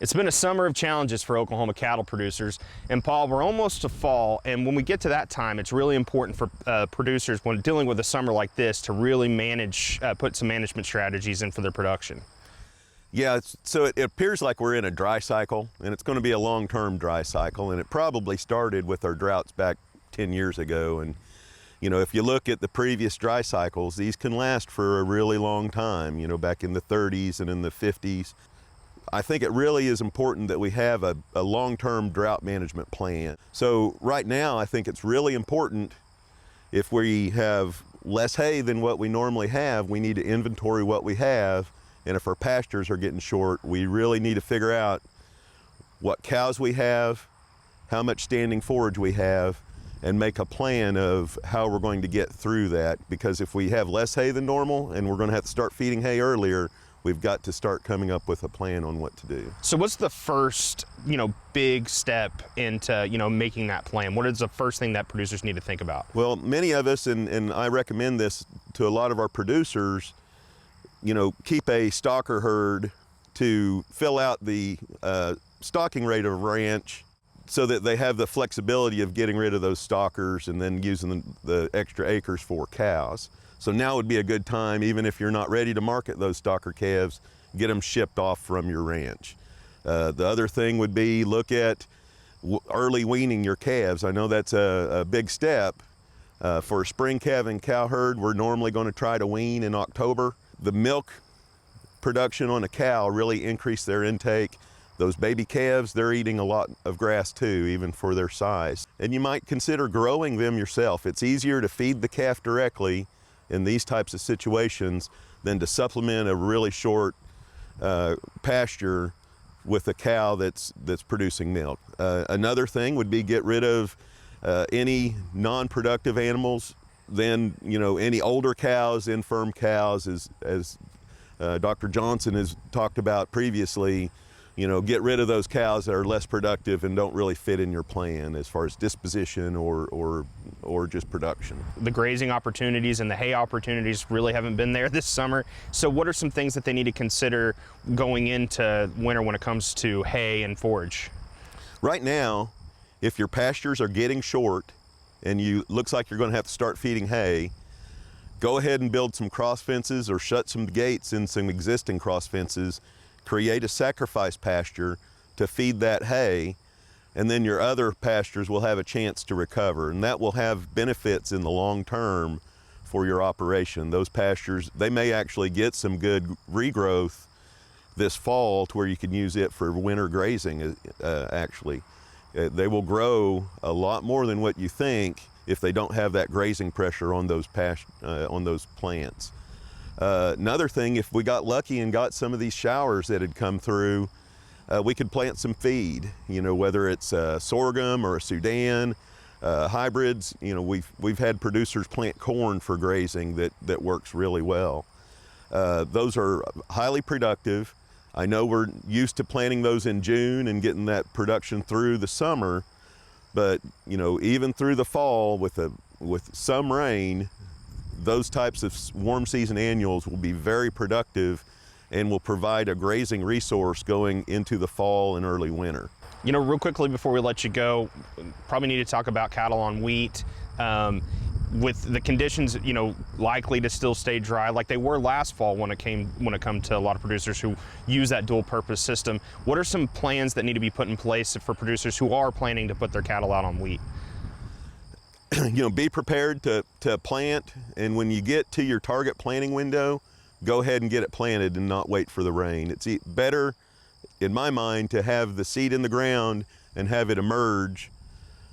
It's been a summer of challenges for Oklahoma cattle producers, and Paul, we're almost to fall, and when we get to that time, it's really important for producers when dealing with a summer like this to really manage, put some management strategies in for their production. Yeah, so it appears like we're in a dry cycle, and it's going to be a long-term dry cycle, and it probably started with our droughts back 10 years ago. And you know, if you look at the previous dry cycles, these can last for a really long time, you know, back in the 30s and in the 50s. I think it really is important that we have a long-term drought management plan. So right now, I think it's really important, if we have less hay than what we normally have, we need to inventory what we have. And if our pastures are getting short, we really need to figure out what cows we have, how much standing forage we have, and make a plan of how we're going to get through that. Because if we have less hay than normal and we're going to have to start feeding hay earlier, we've got to start coming up with a plan on what to do. So what's the first, big step into, making that plan? What is the first thing that producers need to think about? Well, many of us, and I recommend this to a lot of our producers, keep a stocker herd to fill out the stocking rate of a ranch so that they have the flexibility of getting rid of those stockers and then using the extra acres for cows. So now would be a good time, even if you're not ready to market those stocker calves, get them shipped off from your ranch. The other thing would be look at early weaning your calves. I know that's a big step. For a spring calving cow herd, we're normally going to try to wean in October. The milk production on a cow really increase their intake. Those baby calves, they're eating a lot of grass too, even for their size. And you might consider growing them yourself. It's easier to feed the calf directly in these types of situations than to supplement a really short pasture with a cow that's producing milk. Another thing would be get rid of any non-productive animals. Then, any older cows, infirm cows, as Dr. Johnson has talked about previously, get rid of those cows that are less productive and don't really fit in your plan as far as disposition or just production. The grazing opportunities and the hay opportunities really haven't been there this summer. So what are some things that they need to consider going into winter when it comes to hay and forage? Right now, if your pastures are getting short and looks like you're going to have to start feeding hay, go ahead and build some cross fences or shut some gates in some existing cross fences. Create a sacrifice pasture to feed that hay, and then your other pastures will have a chance to recover, and that will have benefits in the long term for your operation. Those pastures, they may actually get some good regrowth this fall to where you can use it for winter grazing actually. They will grow a lot more than what you think if they don't have that grazing pressure on those plants. Another thing, if we got lucky and got some of these showers that had come through, we could plant some feed, whether it's sorghum or a Sudan, hybrids. We've had producers plant corn for grazing that works really well. Those are highly productive. I know we're used to planting those in June and getting that production through the summer, but even through the fall with some rain, those types of warm season annuals will be very productive and will provide a grazing resource going into the fall and early winter. Real quickly before we let you go, probably need to talk about cattle on wheat. With the conditions, likely to still stay dry like they were last fall when it come to a lot of producers who use that dual purpose system. What are some plans that need to be put in place for producers who are planning to put their cattle out on wheat? Be prepared to plant, and when you get to your target planting window, go ahead and get it planted and not wait for the rain. It's better, in my mind, to have the seed in the ground and have it emerge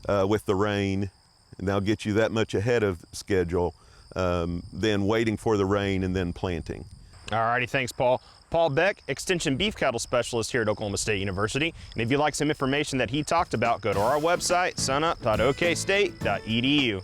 with the rain, and that'll get you that much ahead of schedule than waiting for the rain and then planting. All righty, thanks, Paul. Paul Beck, Extension Beef Cattle Specialist here at Oklahoma State University. And if you'd like some information that he talked about, go to our website, sunup.okstate.edu.